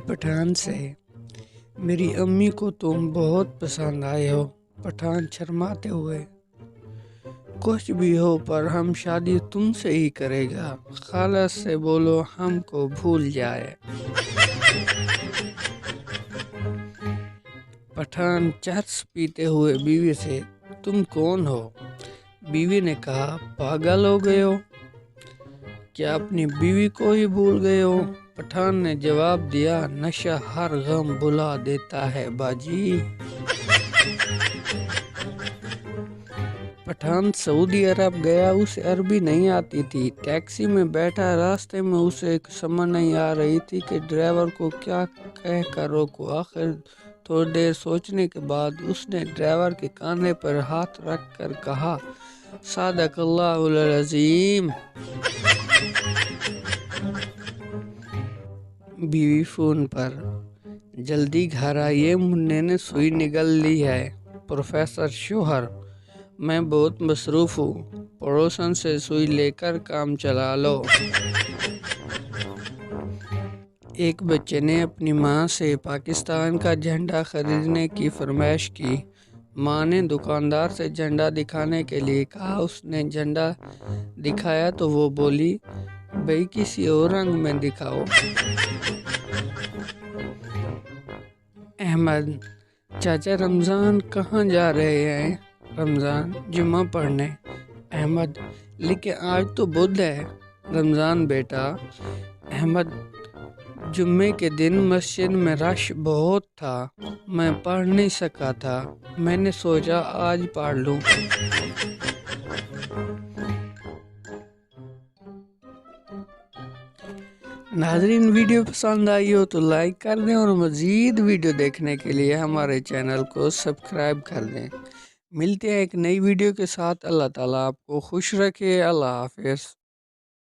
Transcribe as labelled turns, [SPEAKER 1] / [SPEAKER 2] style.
[SPEAKER 1] पठान से, मेरी अम्मी को तुम बहुत पसंद आए हो। पठान शर्माते हुए, कुछ भी हो पर हम शादी तुमसे ही करेगा। खाला से बोलो हमको भूल जाए। पठान चरस पीते हुए बीवी से, तुम कौन हो? बीवी ने कहा, पागल हो गए हो क्या, अपनी बीवी को ही भूल गए हो? पठान ने जवाब दिया, नशा हर गम भुला देता है बाजी। पठान सऊदी अरब गया, उसे अरबी नहीं आती थी। टैक्सी में बैठा, रास्ते में उसे समझ नहीं आ रही थी कि ड्राइवर को क्या कह कर रोको। आखिर थोड़ी देर सोचने के बाद उसने ड्राइवर के कान्हे पर हाथ रख कर कहा, सदक़ल्लाहुल अज़ीम। बीवी फोन पर, जल्दी घर आइए, मुन्ने ने सुई निगल ली है। प्रोफेसर शोहर, मैं बहुत मसरूफ हूँ, पड़ोसन से सुई लेकर काम चला लो। एक बच्चे ने अपनी माँ से पाकिस्तान का झंडा खरीदने की फरमाइश की। माँ ने दुकानदार से झंडा दिखाने के लिए कहा। उसने झंडा दिखाया तो वो बोली, भाई किसी और रंग में दिखाओ। अहमद, चाचा रमज़ान कहाँ जा रहे हैं? रमज़ान, जुम्मा पढ़ने। अहमद, लेकिन आज तो बुध है। रमज़ान बेटा। अहमद, जुम्मे के दिन मस्जिद में रश बहुत था, मैं पढ़ नहीं सका था, मैंने सोचा आज पढ़ लूं। नाज़रीन, वीडियो पसंद आई हो तो लाइक कर दें और मज़ीद वीडियो देखने के लिए हमारे चैनल को सब्सक्राइब कर दें। मिलते हैं एक नई वीडियो के साथ। अल्लाह ताला आपको खुश रखे। अल्लाह हाफ़िज़।